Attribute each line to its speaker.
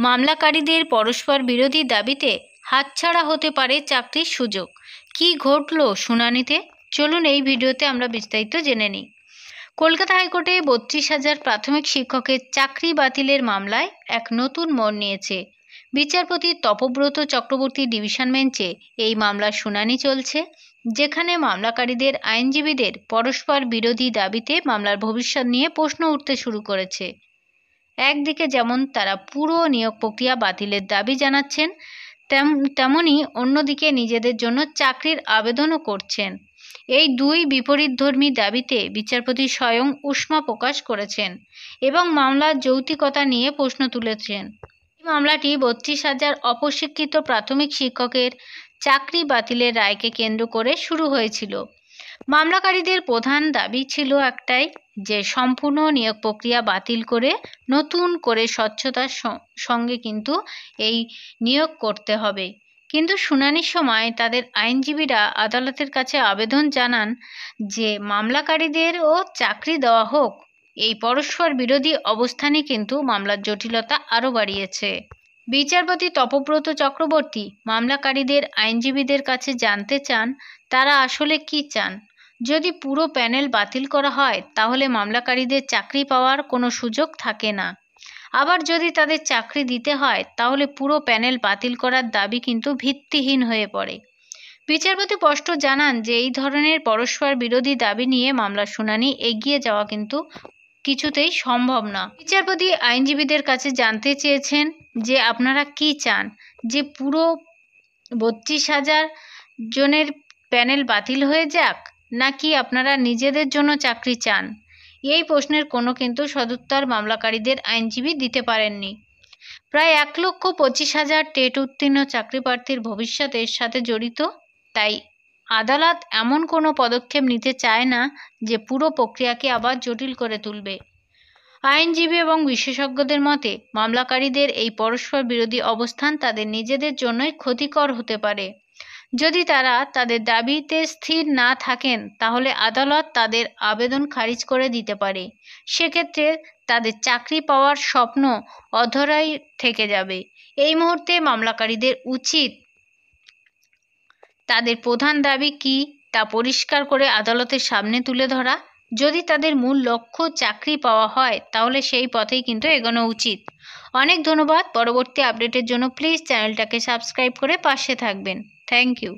Speaker 1: মামলাকারীদের পরস্পর বিরোধী দাবিতে হাতছাড়া হতে পারে চাকরির সুযোগ। কী ঘটল শুনানিতে? চলুন এই ভিডিওতে আমরা বিস্তারিত জেনে নিই। কলকাতা হাইকোর্টে 32,000 প্রাথমিক শিক্ষকের চাকরি বাতিলের মামলায় এক নতুন মোড় নিয়েছে। বিচারপতি তপব্রত চক্রবর্তী ডিভিশন বেঞ্চে এই মামলার শুনানি চলছে, যেখানে মামলাকারীদের আইনজীবীদের পরস্পর বিরোধী দাবিতে মামলার ভবিষ্যৎ নিয়ে প্রশ্ন উঠতে শুরু করেছে। একদিকে যেমন তারা পুরো নিয়োগ প্রক্রিয়া বাতিলের দাবি জানাচ্ছেন, তেমনি অন্যদিকে নিজেদের জন্য চাকরির আবেদনও করছেন। এই দুই বিপরীতধর্মী দাবিতে বিচারপতি স্বয়ং উষ্মা প্রকাশ করেছেন এবং মামলার যৌক্তিকতা নিয়ে প্রশ্ন তুলেছেন। এই মামলাটি 32,000 অপ্রশিক্ষিত প্রাথমিক শিক্ষকের চাকরি বাতিলের রায়কে কেন্দ্র করে শুরু হয়েছিল। মামলাকারীদের প্রধান দাবি ছিল একটাই, যে সম্পূর্ণ নিয়োগ প্রক্রিয়া বাতিল করে নতুন করে স্বচ্ছতার সঙ্গে কিন্তু এই নিয়োগ করতে হবে। কিন্তু শুনানির সময় তাদের আইনজীবীরা আদালতের কাছে আবেদন জানান যে মামলাকারীদেরও চাকরি দেওয়া হোক। এই পরস্পর বিরোধী অবস্থানই কিন্তু মামলার জটিলতা আরও বাড়িয়েছে। বিচারপতি তপব্রত চক্রবর্তী মামলাকারীদের আইনজীবীদের কাছে জানতে চান তারা আসলে কি চান। যদি পুরো প্যানেল বাতিল করা হয় তাহলে মামলাকারীদের চাকরি পাওয়ার কোনো সুযোগ থাকে না। আবার যদি তাদের চাকরি দিতে হয় তাহলে পুরো প্যানেল বাতিল করার দাবি কিন্তু ভিত্তিহীন হয়ে পড়ে। বিচারপতি স্পষ্ট জানান যে এই ধরনের পরস্পর বিরোধী দাবি নিয়ে মামলার শুনানি এগিয়ে যাওয়া কিন্তু কিছুতেই সম্ভব না। বিচারপতি আইনজীবীদের কাছে জানতে চেয়েছেন যে আপনারা কি চান, যে পুরো 32,000 জনের প্যানেল বাতিল হয়ে যাক, নাকি আপনারা নিজেদের জন্য চাকরি চান? এই প্রশ্নের কোনো কিন্তু সদুত্তর মামলাকারীদের আইনজীবী দিতে পারেননি। প্রায় 1,25,000 টেট উত্তীর্ণ চাকরি প্রার্থীর ভবিষ্যৎ এর সাথে জড়িত, তাই আদালত এমন কোনো পদক্ষেপ নিতে চায় না যে পুরো প্রক্রিয়াকে আবার জটিল করে তুলবে। আইনজীবী এবং বিশেষজ্ঞদের মতে মামলাকারীদের এই পরস্পর বিরোধী অবস্থান তাদের নিজেদের জন্যই ক্ষতিকর হতে পারে। যদি তারা তাদের দাবিতে স্থির না থাকেন তাহলে আদালত তাদের আবেদন খারিজ করে দিতে পারে। সেক্ষেত্রে তাদের চাকরি পাওয়ার স্বপ্ন অধরাই থেকে যাবে। এই মুহূর্তে মামলাকারীদের উচিত তাদের প্রধান দাবি কী তা পরিষ্কার করে আদালতের সামনে তুলে ধরা। যদি তাদের মূল লক্ষ্য চাকরি পাওয়া হয় তাহলে সেই পথেই কিন্তু এগোনো উচিত। অনেক ধন্যবাদ। পরবর্তী আপডেটের জন্য প্লিজ চ্যানেলটাকে সাবস্ক্রাইব করে পাশে থাকবেন। Thank you.